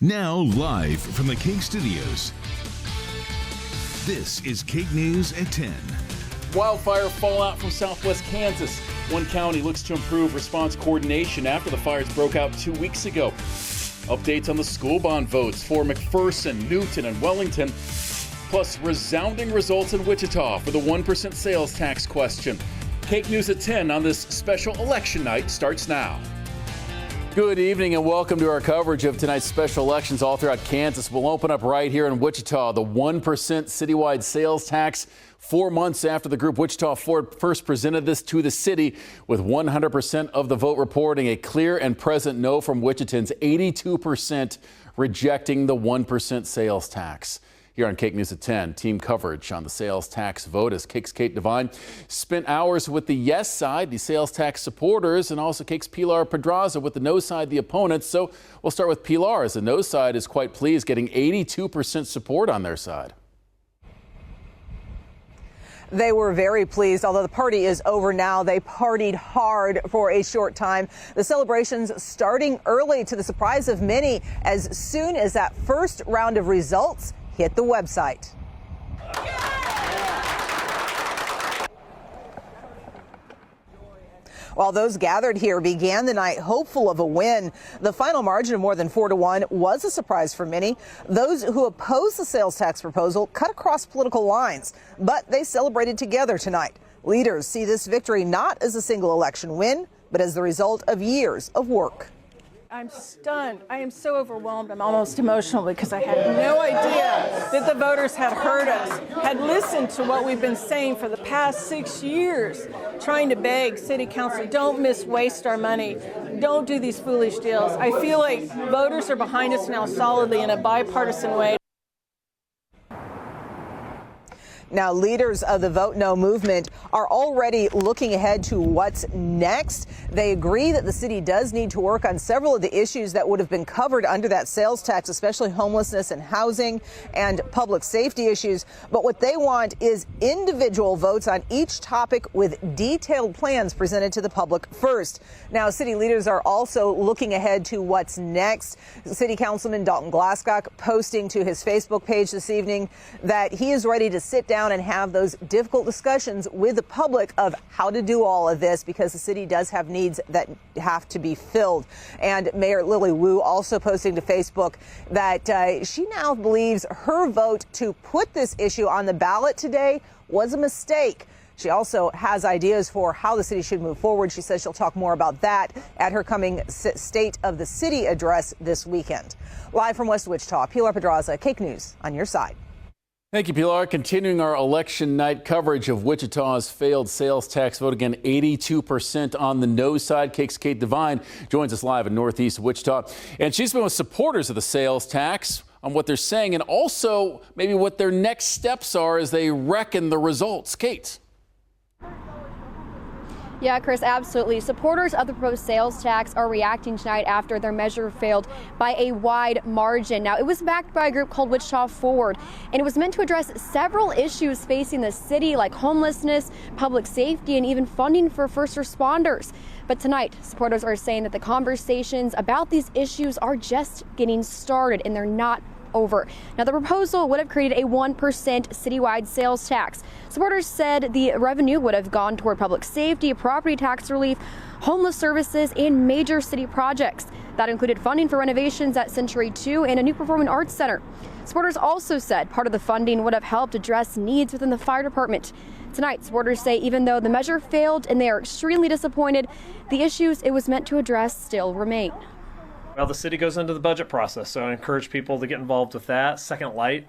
Now live from the KAKE studios, this is KAKE News at 10. Wildfire fallout from southwest Kansas. One county looks to improve response coordination after the fires broke out 2 weeks ago. Updates on the school bond votes for McPherson, Newton, and Wellington. Plus resounding results in Wichita for the 1% sales tax question. KAKE News at 10 on this special election night starts now. Good evening and welcome to our coverage of tonight's special elections all throughout Kansas. We'll open up right here in Wichita, the 1% citywide sales tax. 4 months after the group Wichita Ford first presented this to the city, with 100% of the vote reporting a clear and present no from Wichitans, 82% rejecting the 1% sales tax. Here on KAKE News at 10, team coverage on the sales tax vote as KAKE's Kate Devine spent hours with the yes side, the sales tax supporters, and also KAKE's Pilar Pedraza with the no side, the opponents. So we'll start with Pilar, as the no side is quite pleased, getting 82% support on their side. They were very pleased. Although the party is over now, they partied hard for a short time. The celebrations starting early, to the surprise of many, as soon as that first round of results hit the website. While those gathered here began the night hopeful of a win, the final margin of more than 4-1 was a surprise for many. Those who oppose the sales tax proposal cut across political lines, but they celebrated together tonight. Leaders see this victory not as a single election win, but as the result of years of work. I'm stunned. I am so overwhelmed. I'm almost emotional because I had no idea that the voters had heard us, had listened to what we've been saying for the past 6 years, trying to beg City Council, don't waste our money. Don't do these foolish deals. I feel like voters are behind us now solidly in a bipartisan way. Now, leaders of the Vote No movement are already looking ahead to what's next. They agree that the city does need to work on several of the issues that would have been covered under that sales tax, especially homelessness and housing and public safety issues. But what they want is individual votes on each topic with detailed plans presented to the public first. Now, city leaders are also looking ahead to what's next. City Councilman Dalton Glasscock posting to his Facebook page this evening that he is ready to sit down and have those difficult discussions with the public of how to do all of this, because the city does have needs that have to be filled. And Mayor Lily Wu also posting to Facebook that she now believes her vote to put this issue on the ballot today was a mistake. She also has ideas for how the city should move forward. She says she'll talk more about that at her coming State of the City address this weekend. Live from West Wichita, Pilar Pedraza, KAKE News on your side. Thank you, Pilar. Continuing our election night coverage of Wichita's failed sales tax vote. Again, 82% on the no side. KAKE's Kate Devine joins us live in Northeast Wichita. And she's been with supporters of the sales tax on what they're saying and also maybe what their next steps are as they reckon the results. Kate. Yeah, Chris, absolutely. Supporters of the proposed sales tax are reacting tonight after their measure failed by a wide margin. Now, it was backed by a group called Wichita Forward, and it was meant to address several issues facing the city, like homelessness, public safety, and even funding for first responders. But tonight, supporters are saying that the conversations about these issues are just getting started, and they're not over. Now, the proposal would have created a 1% citywide sales tax. Supporters said the revenue would have gone toward public safety, property tax relief, homeless services, and major city projects. That included funding for renovations at Century 2 and a new performing arts center. Supporters also said part of the funding would have helped address needs within the fire department. Tonight, supporters say even though the measure failed and they are extremely disappointed, the issues it was meant to address still remain. Well, the city goes into the budget process, so I encourage people to get involved with that. Second light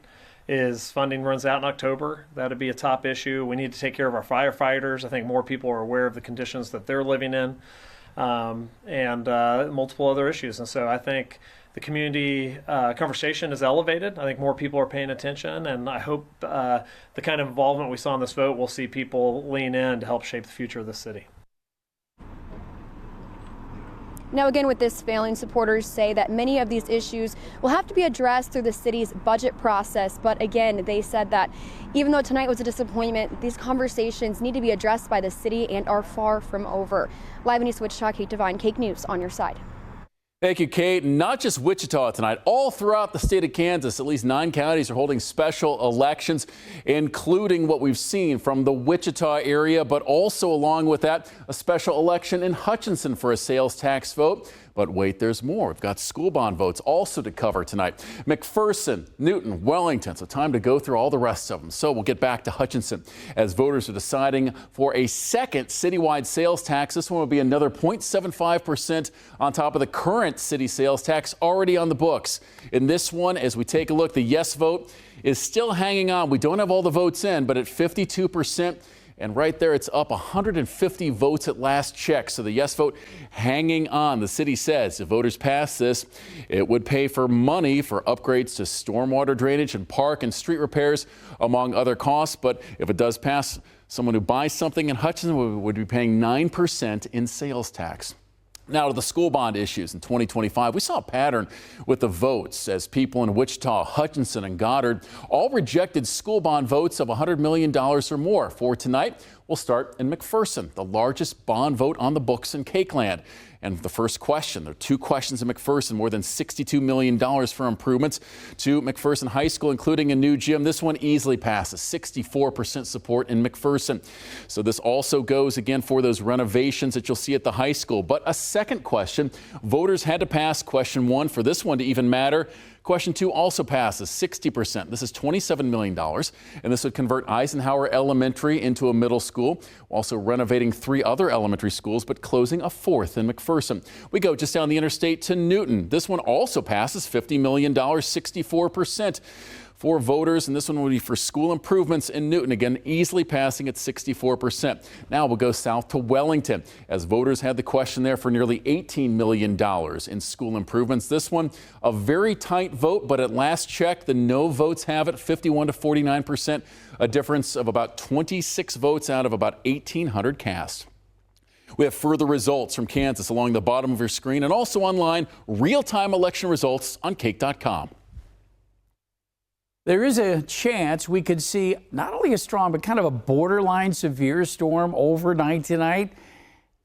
is funding runs out in October. That would be a top issue. We need to take care of our firefighters. I think more people are aware of the conditions that they're living in, and multiple other issues. And so I think the community conversation is elevated. I think more people are paying attention, and I hope the kind of involvement we saw in this vote, we'll see people lean in to help shape the future of the city. Now, again, with this failing, supporters say that many of these issues will have to be addressed through the city's budget process. But again, they said that even though tonight was a disappointment, these conversations need to be addressed by the city and are far from over. Live in East Wichita, Kate Devine, KAKE News on your side. Thank you, Kate. Not just Wichita tonight. All throughout the state of Kansas, at least 9 counties are holding special elections, including what we've seen from the Wichita area, but also along with that, a special election in Hutchinson for a sales tax vote. But wait, there's more. We've got school bond votes also to cover tonight. McPherson, Newton, Wellington. So time to go through all the rest of them. So we'll get back to Hutchinson as voters are deciding for a second citywide sales tax. This one will be another 0.75% on top of the current city sales tax already on the books. In this one, as we take a look, the yes vote is still hanging on. We don't have all the votes in, but at 52%. And right there, it's up 150 votes at last check. So the yes vote hanging on. The city says if voters pass this, it would pay for money for upgrades to stormwater drainage and park and street repairs, among other costs. But if it does pass, someone who buys something in Hutchinson would be paying 9% in sales tax. Now to the school bond issues in 2025. We saw a pattern with the votes as people in Wichita, Hutchinson, and Goddard all rejected school bond votes of $100 million or more. For tonight, we'll start in McPherson, the largest bond vote on the books in KAKE land. And the first question, there are 2 questions in McPherson, more than $62 million for improvements to McPherson High School, including a new gym. This one easily passes, 64% support in McPherson. So this also goes again for those renovations that you'll see at the high school. But a second question, voters had to pass question 1 for this one to even matter. Question 2 also passes, 60%. This is $27 million, and this would convert Eisenhower Elementary into a middle school, also renovating 3 other elementary schools, but closing a 4th in McPherson. We go just down the interstate to Newton. This one also passes, $50 million, 64%. For voters, and this one will be for school improvements in Newton, again easily passing at 64%. Now we'll go south to Wellington as voters had the question there for nearly $18 million in school improvements. This one a very tight vote, but at last check the no votes have it 51 to 49%, a difference of about 26 votes out of about 1,800 cast. We have further results from Kansas along the bottom of your screen and also online real-time election results on KAKE.com. There is a chance we could see not only a strong, but kind of a borderline severe storm overnight tonight.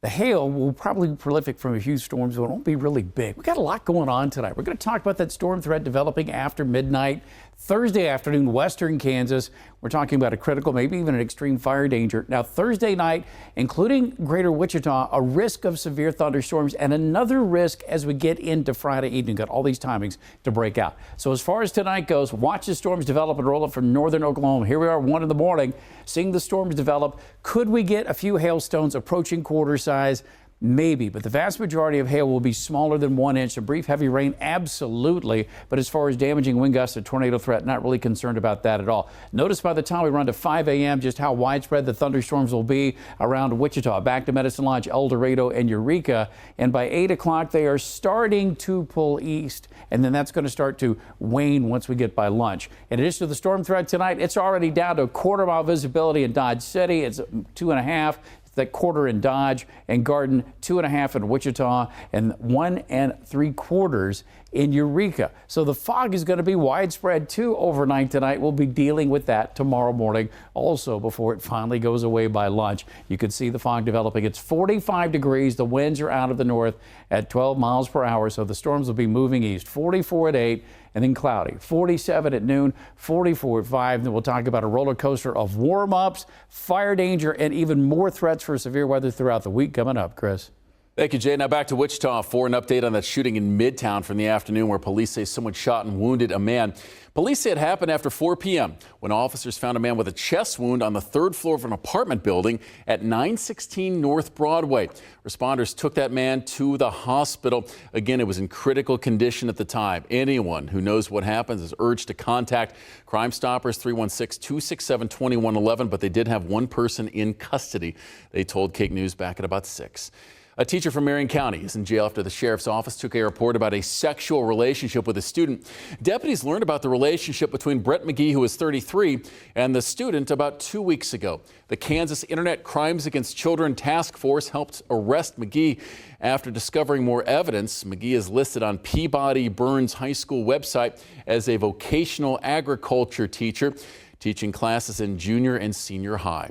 The hail will probably be prolific from a few storms, but it won't be really big. We've got a lot going on tonight. We're going to talk about that storm threat developing after midnight. Thursday afternoon, western Kansas, we're talking about a critical, maybe even an extreme fire danger. Now, Thursday night, including greater Wichita, a risk of severe thunderstorms and another risk as we get into Friday evening. Got all these timings to break out. So as far as tonight goes, watch the storms develop and roll up from northern Oklahoma. Here we are, 1 in the morning, seeing the storms develop. Could we get a few hailstones approaching quarter size? Maybe, but the vast majority of hail will be smaller than 1 inch. A brief heavy rain, absolutely. But as far as damaging wind gusts and tornado threat, not really concerned about that at all. Notice by the time we run to 5 a.m. just how widespread the thunderstorms will be around Wichita, back to Medicine Lodge, El Dorado, and Eureka. And by 8 o'clock, they are starting to pull east. And then that's going to start to wane once we get by lunch. In addition to the storm threat tonight, it's already down to a quarter-mile visibility in Dodge City. It's 2.5. That quarter in Dodge and Garden, 2.5 in Wichita, and 1 3/4 in Eureka. So the fog is going to be widespread too overnight tonight. We'll be dealing with that tomorrow morning also before it finally goes away by lunch. You can see the fog developing. It's 45 degrees. The winds are out of the north at 12 miles per hour. So the storms will be moving east. 44 at 8. And then cloudy. 47 at noon, 44 at 5. Then we'll talk about a roller coaster of warm-ups, fire danger, and even more threats for severe weather throughout the week coming up, Chris. Thank you, Jay. Now back to Wichita for an update on that shooting in Midtown from the afternoon where police say someone shot and wounded a man. Police say it happened after 4 p.m. when officers found a man with a chest wound on the 3rd floor of an apartment building at 916 North Broadway. Responders took that man to the hospital. Again, it was in critical condition at the time. Anyone who knows what happens is urged to contact Crime Stoppers 316-267-2111, but they did have 1 person in custody, they told KAKE News back at about 6. A teacher from Marion County is in jail after the sheriff's office took a report about a sexual relationship with a student. Deputies learned about the relationship between Brett McGee, who is 33, and the student about 2 weeks ago. The Kansas Internet Crimes Against Children Task Force helped arrest McGee after discovering more evidence. McGee is listed on Peabody Burns High School website as a vocational agriculture teacher, teaching classes in junior and senior high.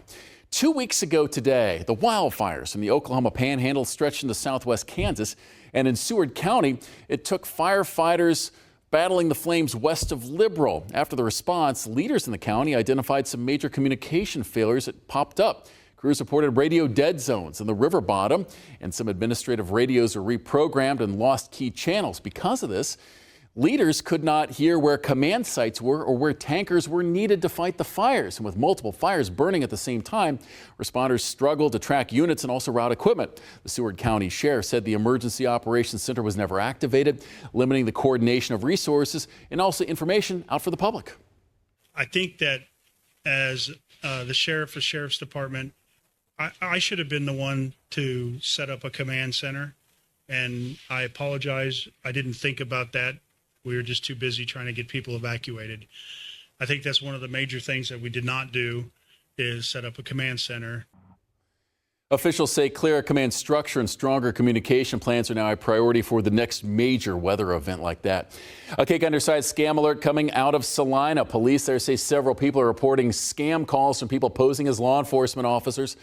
2 weeks ago today, the wildfires from the Oklahoma Panhandle stretched into southwest Kansas And in Seward County, it took firefighters battling the flames west of Liberal. After the response, leaders in the county identified some major communication failures that popped up. Crews reported radio dead zones in the river bottom, and some administrative radios were reprogrammed and lost key channels. Because of this, leaders could not hear where command sites were or where tankers were needed to fight the fires. And with multiple fires burning at the same time, responders struggled to track units and also route equipment. The Seward County Sheriff said the Emergency Operations Center was never activated, limiting the coordination of resources and also information out for the public. I think that as the sheriff, the sheriff's department, I should have been the one to set up a command center, and I apologize. I didn't think about that. We were just too busy trying to get people evacuated. I think that's one of the major things that we did not do, is set up a command center. Officials say clearer command structure and stronger communication plans are now a priority for the next major weather event like that. A KAKE Underside scam alert coming out of Salina. Police there say several people are reporting scam calls from people posing as law enforcement officers.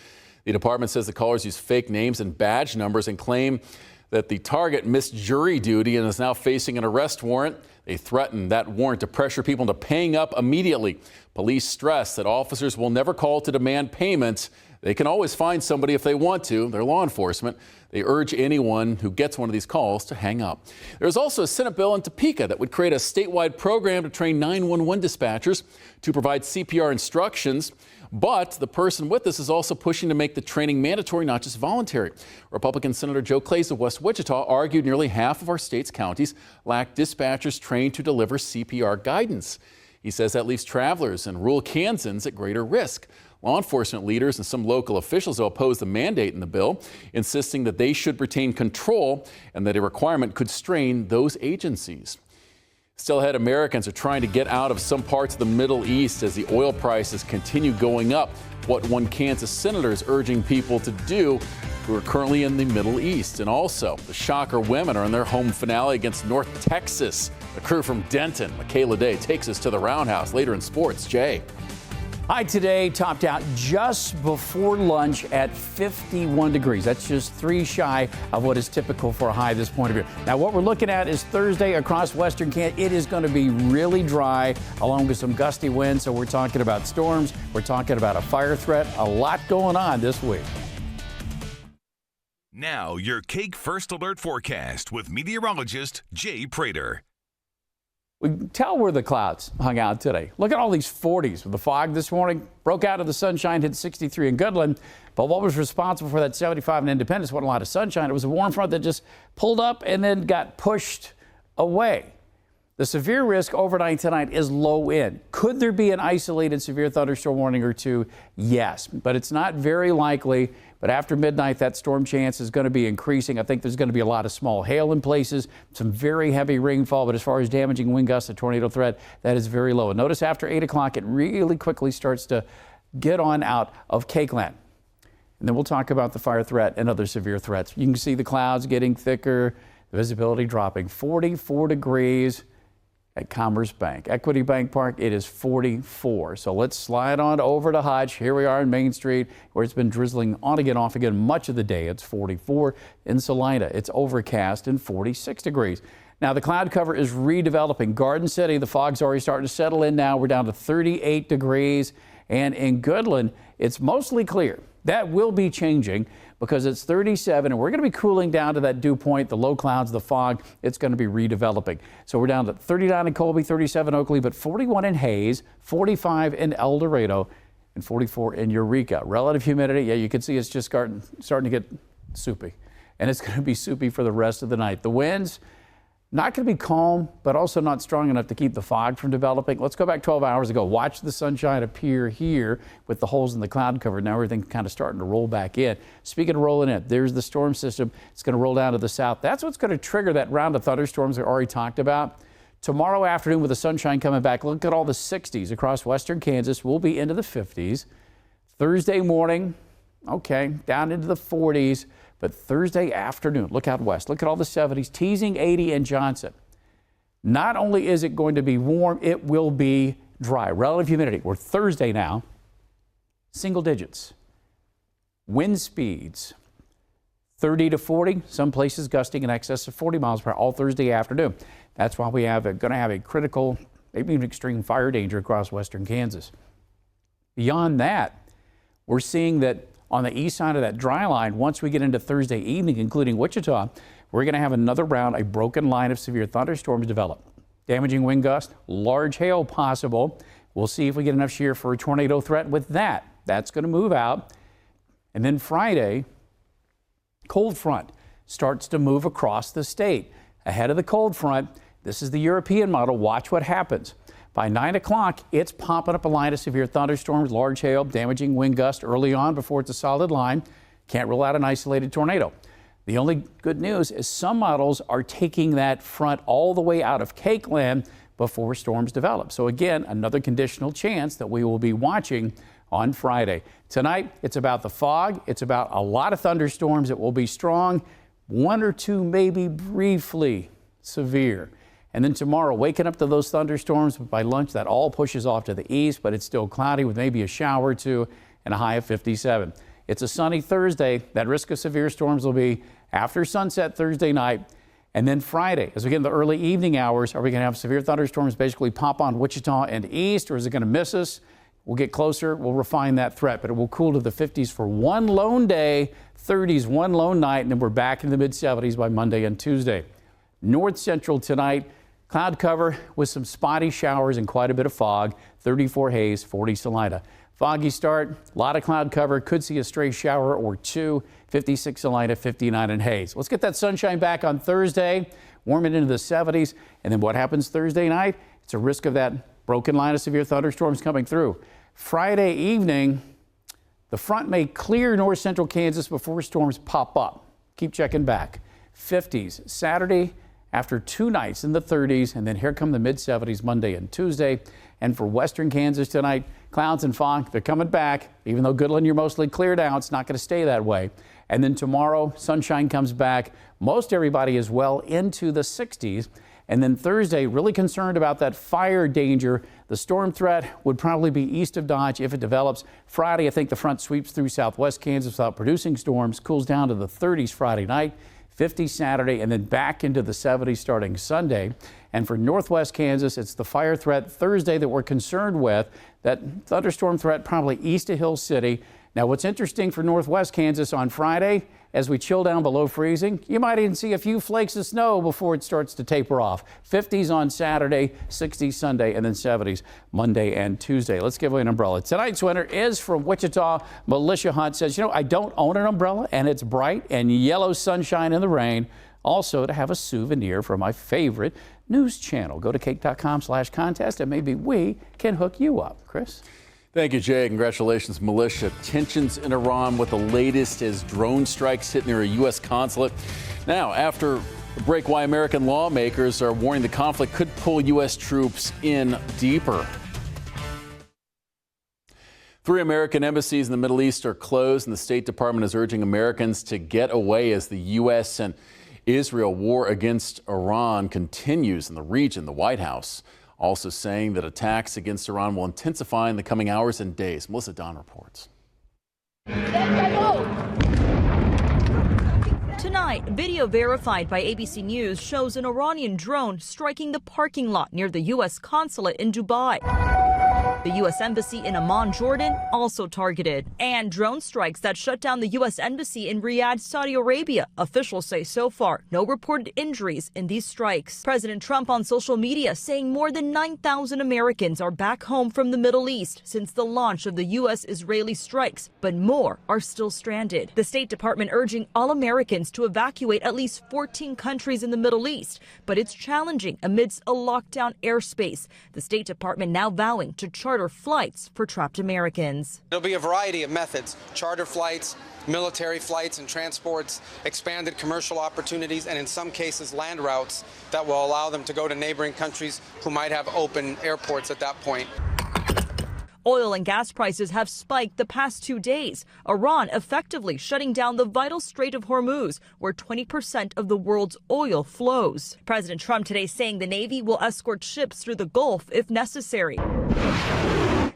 The department says the callers use fake names and badge numbers and claim that the target missed jury duty and is now facing an arrest warrant. They threaten that warrant to pressure people into paying up immediately. Police stress that officers will never call to demand payment. They can always find somebody if they want to. They're law enforcement. They urge anyone who gets one of these calls to hang up. There's also a Senate bill in Topeka that would create a statewide program to train 911 dispatchers to provide CPR instructions. But the person with this is also pushing to make the training mandatory, not just voluntary. Republican Senator Joe Clays of West Wichita argued nearly half of our state's counties lack dispatchers trained to deliver CPR guidance. He says that leaves travelers and rural Kansans at greater risk. Law enforcement leaders and some local officials oppose the mandate in the bill, insisting that they should retain control and that a requirement could strain those agencies. Still ahead, Americans are trying to get out of some parts of the Middle East as the oil prices continue going up. What one Kansas senator is urging people to do who are currently in the Middle East. And also, the Shocker women are in their home finale against North Texas. The crew from Denton, Michaela Day, takes us to the Roundhouse. Later in sports, Jay. High today topped out just before lunch at 51 degrees. That's just 3 shy of what is typical for a high this point of year. Now, what we're looking at is Thursday across western Kansas. It is going to be really dry along with some gusty winds. So we're talking about storms. We're talking about a fire threat. A lot going on this week. Now, your KAKE First Alert forecast with meteorologist Jay Prater. We can tell where the clouds hung out today. Look at all these 40s with the fog this morning. Broke out of the sunshine, hit 63 in Goodland. But what was responsible for that 75 in Independence wasn't a lot of sunshine. It was a warm front that just pulled up and then got pushed away. The severe risk overnight tonight is low end. Could there be an isolated severe thunderstorm warning or two? Yes, but it's not very likely. But after midnight, that storm chance is going to be increasing. I think there's going to be a lot of small hail in places, some very heavy rainfall. But as far as damaging wind gusts, the tornado threat, that is very low. And notice after 8 o'clock, it really quickly starts to get on out of KAKE land. And then we'll talk about the fire threat and other severe threats. You can see the clouds getting thicker, the visibility dropping. 44 degrees at Commerce Bank. Equity Bank Park, it is 44. So let's slide on over to Hutch. Here we are in Main Street where it's been drizzling on again, off again much of the day. It's 44. In Salina, it's overcast and 46 degrees. Now the cloud cover is redeveloping. Garden City, the fog's already starting to settle in now. We're down to 38 degrees. And in Goodland, it's mostly clear. That will be changing because it's 37 and we're going to be cooling down to that dew point, the low clouds, the fog. It's going to be redeveloping. So we're down to 39 in Colby, 37 Oakley, but 41 in Hayes, 45 in El Dorado, and 44 in Eureka. Relative humidity, yeah, you can see it's just starting to get soupy. And it's going to be soupy for the rest of the night. The winds, not going to be calm, but also not strong enough to keep the fog from developing. Let's go back 12 hours ago. Watch the sunshine appear here with the holes in the cloud cover. Now everything's kind of starting to roll back in. Speaking of rolling in, there's the storm system. It's going to roll down to the south. That's what's going to trigger that round of thunderstorms we already talked about. Tomorrow afternoon with the sunshine coming back, look at all the 60s across western Kansas. We'll be into the 50s. Thursday morning, okay, down into the 40s. But Thursday afternoon, look out west. Look at all the 70s, teasing 80 in Johnson. Not only is it going to be warm, it will be dry. Relative humidity, we're Thursday now, single digits. Wind speeds, 30 to 40, some places gusting in excess of 40 miles per hour all Thursday afternoon. That's why we are going to have a critical, maybe even extreme fire danger across western Kansas. Beyond that, we're seeing that on the east side of that dry line, once we get into Thursday evening, including Wichita, we're going to have another round, a broken line of severe thunderstorms develop. Damaging wind gusts, large hail possible. We'll see if we get enough shear for a tornado threat with that. That's going to move out. And then Friday, cold front starts to move across the state. Ahead of the cold front, this is the European model. Watch what happens. By 9 o'clock, it's popping up a line of severe thunderstorms, large hail, damaging wind gust early on before it's a solid line. Can't rule out an isolated tornado. The only good news is some models are taking that front all the way out of KAKE land before storms develop. So again, another conditional chance that we will be watching on Friday. Tonight, it's about the fog. It's about a lot of thunderstorms that will be strong, one or two maybe briefly severe. And then tomorrow, waking up to those thunderstorms, by lunch that all pushes off to the east, but it's still cloudy with maybe a shower or two and a high of 57. It's a sunny Thursday. That risk of severe storms will be after sunset Thursday night. And then Friday, as we get in the early evening hours, are we going to have severe thunderstorms basically pop on Wichita and east, or is it going to miss us? We'll get closer. We'll refine that threat, but it will cool to the 50s for one lone day, 30s one lone night, and then we're back in the mid-70s by Monday and Tuesday. North Central tonight, cloud cover with some spotty showers and quite a bit of fog, 34 haze, 40 Salina. Foggy start, a lot of cloud cover, could see a stray shower or two, 56 Salina, 59 in haze. Let's get that sunshine back on Thursday, warm it into the 70s, and then what happens Thursday night? It's a risk of that broken line of severe thunderstorms coming through. Friday evening, the front may clear north central Kansas before storms pop up. Keep checking back. 50s Saturday after 2 nights in the 30s, and then here come the mid-70s Monday and Tuesday. And for western Kansas tonight, clouds and fog, they're coming back. Even though Goodland, you're mostly cleared out, it's not going to stay that way. And then tomorrow, sunshine comes back. Most everybody is well into the 60s. And then Thursday, really concerned about that fire danger. The storm threat would probably be east of Dodge if it develops. Friday, I think the front sweeps through southwest Kansas without producing storms, cools down to the 30s Friday night, 50 Saturday, and then back into the 70s starting Sunday. And for northwest Kansas, it's the fire threat Thursday that we're concerned with. That thunderstorm threat probably east of Hill City. Now, what's interesting for northwest Kansas on Friday, as we chill down below freezing, you might even see a few flakes of snow before it starts to taper off. 50s on Saturday, 60s Sunday, and then 70s Monday and Tuesday. Let's give away an umbrella. Tonight's winner is from Wichita. Militia Hunt says, you know, I don't own an umbrella, and it's bright and yellow sunshine in the rain. Also, to have a souvenir from my favorite news channel. Go to kake.com/contest, and maybe we can hook you up. Chris? Thank you, Jay. Congratulations, Militia. Tensions in Iran with the latest as drone strikes hit near a U.S. consulate. Now, after the break, why American lawmakers are warning the conflict could pull U.S. troops in deeper. 3 American embassies in the Middle East are closed, and the State Department is urging Americans to get away as the U.S. and Israel war against Iran continues in the region. The White House also saying that attacks against Iran will intensify in the coming hours and days. Melissa Don reports. Tonight, video verified by ABC News shows an Iranian drone striking the parking lot near the U.S. consulate in Dubai. The U.S. Embassy in Amman, Jordan, also targeted. And drone strikes that shut down the U.S. Embassy in Riyadh, Saudi Arabia. Officials say so far, no reported injuries in these strikes. President Trump on social media saying more than 9,000 Americans are back home from the Middle East since the launch of the U.S.-Israeli strikes, but more are still stranded. The State Department urging all Americans to evacuate at least 14 countries in the Middle East, but it's challenging amidst a lockdown airspace. The State Department now vowing to charter flights for trapped Americans. There'll be a variety of methods: charter flights, military flights and transports, expanded commercial opportunities, and in some cases land routes that will allow them to go to neighboring countries who might have open airports at that point. Oil and gas prices have spiked the past 2 days. Iran effectively shutting down the vital Strait of Hormuz, where 20% of the world's oil flows. President Trump today saying the Navy will escort ships through the Gulf if necessary.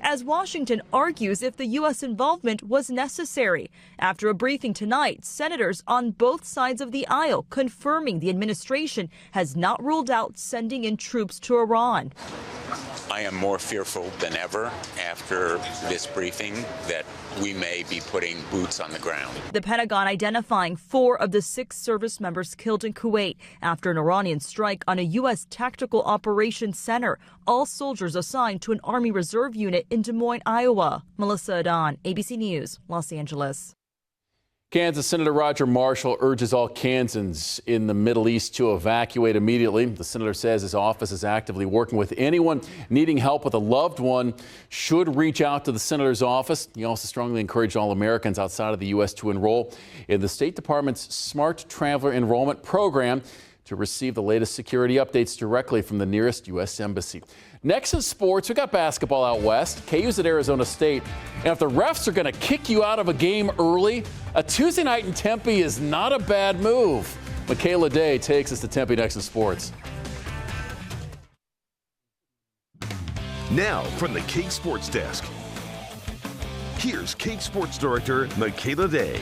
as Washington argues if the U.S. involvement was necessary. After a briefing tonight, senators on both sides of the aisle confirming the administration has not ruled out sending in troops to Iran. I am more fearful than ever after this briefing that we may be putting boots on the ground. The Pentagon identifying 4 of the 6 service members killed in Kuwait after an Iranian strike on a U.S. tactical operations center. All soldiers assigned to an Army Reserve unit in Des Moines, Iowa. Melissa Adon, ABC News, Los Angeles. Kansas Senator Roger Marshall urges all Kansans in the Middle East to evacuate immediately. The senator says his office is actively working with anyone needing help with a loved one should reach out to the senator's office. He also strongly encouraged all Americans outside of the U.S. to enroll in the State Department's Smart Traveler Enrollment Program to receive the latest security updates directly from the nearest U.S. Embassy. Next in sports, we got basketball out west. KU's at Arizona State. And if the refs are going to kick you out of a game early, a Tuesday night in Tempe is not a bad move. Michaela Day takes us to Tempe next in sports. Now from the KAKE Sports Desk, here's KAKE Sports Director Michaela Day.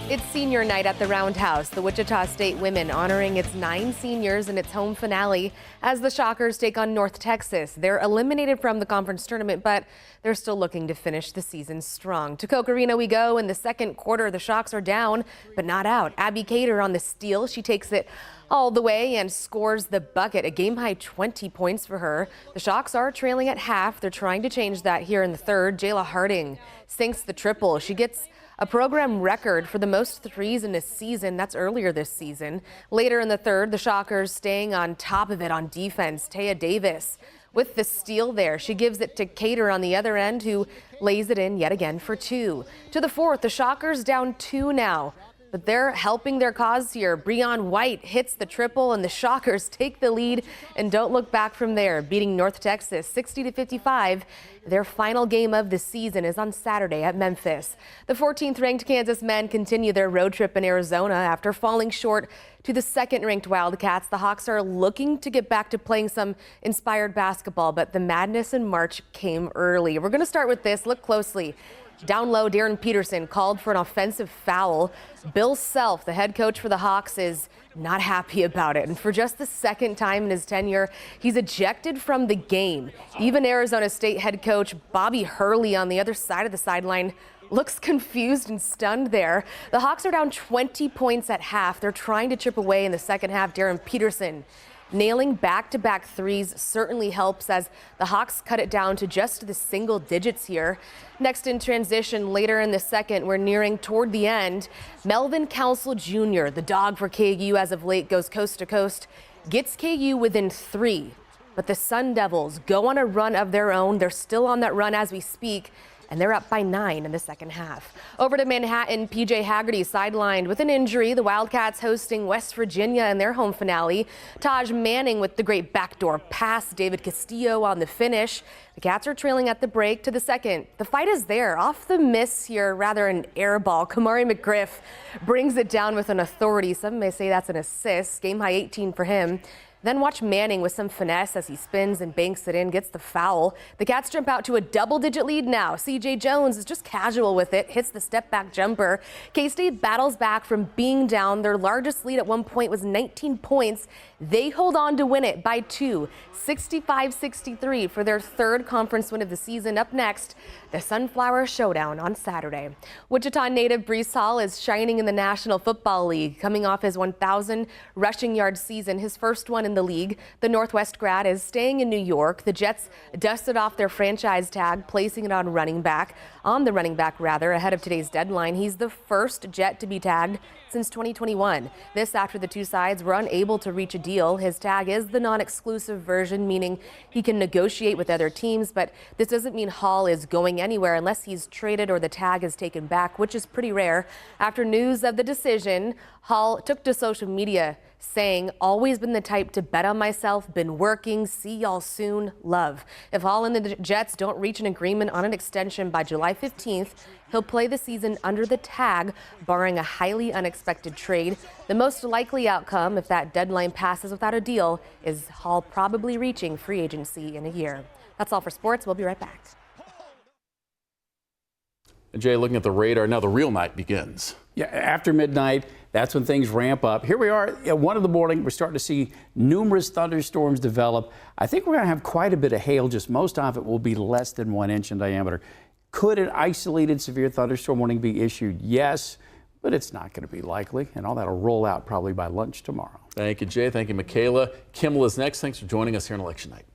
It's senior night at the Roundhouse, the Wichita State women honoring its 9 seniors in its home finale as the Shockers take on North Texas. They're eliminated from the conference tournament, but they're still looking to finish the season strong. To KAKE Arena we go. In the second quarter, the Shocks are down, but not out. Abby Cater on the steal. She takes it all the way and scores the bucket, a game-high 20 points for her. The Shocks are trailing at half. They're trying to change that here in the third. Jayla Harding sinks the triple. She gets a program record for the most threes in a season. That's earlier this season. Later in the third, the Shockers staying on top of it on defense. Taya Davis with the steal there. She gives it to Cater on the other end, who lays it in yet again for 2. To the fourth, the Shockers down 2 now, but they're helping their cause here. Breon White hits the triple, and the Shockers take the lead and don't look back from there, beating North Texas 60-55. Their final game of the season is on Saturday at Memphis. The 14th ranked Kansas men continue their road trip in Arizona after falling short to the second ranked Wildcats. The Hawks are looking to get back to playing some inspired basketball, but the madness in March came early. We're going to start with this. Look closely. Down low, Darren Peterson called for an offensive foul. Bill Self, the head coach for the Hawks, is not happy about it. And for just the second time in his tenure, he's ejected from the game. Even Arizona State head coach Bobby Hurley on the other side of the sideline looks confused and stunned there. The Hawks are down 20 points at half. They're trying to chip away in the second half. Darren Peterson nailing back-to-back threes certainly helps as the Hawks cut it down to just the single digits here. Next in transition, later in the second, we're nearing toward the end. Melvin Council Jr., the dog for KU as of late, goes coast to coast, gets KU within 3. But the Sun Devils go on a run of their own. They're still on that run as we speak, and they're up by 9 in the second half. Over to Manhattan, PJ Haggerty sidelined with an injury. The Wildcats hosting West Virginia in their home finale. Taj Manning with the great backdoor pass. David Castillo on the finish. The Cats are trailing at the break to the second. The fight is there. Off the miss here, rather an air ball. Kamari McGriff brings it down with an authority. Some may say that's an assist. Game high 18 for him. Then watch Manning with some finesse as he spins and banks it in, gets the foul. The Cats jump out to a double-digit lead now. C.J. Jones is just casual with it, hits the step-back jumper. K-State battles back from being down. Their largest lead at one point was 19 points. They hold on to win it by 2, 65-63 for their third conference win of the season. Up next, the Sunflower Showdown on Saturday. Wichita native Breece Hall is shining in the National Football League, coming off his 1,000 rushing yard season, his first one in the league. The Northwest grad is staying in New York. The Jets dusted off their franchise tag, placing it on the running back ahead of today's deadline. He's the first Jet to be tagged since 2021. This after the two sides were unable to reach a deal. His tag is the non-exclusive version, meaning he can negotiate with other teams, but this doesn't mean Hall is going anywhere unless he's traded or the tag is taken back, which is pretty rare. After news of the decision, Hall took to social media saying, "Always been the type to bet on myself, been working, see y'all soon, love." If Hall and the Jets don't reach an agreement on an extension by July 15th, he'll play the season under the tag, barring a highly unexpected trade. The most likely outcome, if that deadline passes without a deal, is Hall probably reaching free agency in a year. That's all for sports. We'll be right back. And Jay, looking at the radar, now the real night begins. Yeah, after midnight, that's when things ramp up. Here we are at 1 in the morning. We're starting to see numerous thunderstorms develop. I think we're going to have quite a bit of hail, just most of it will be less than 1 inch in diameter. Could an isolated severe thunderstorm warning be issued? Yes, but it's not going to be likely, and all that'll roll out probably by lunch tomorrow. Thank you, Jay. Thank you, Michaela. Kimmel is next. Thanks for joining us here on Election Night.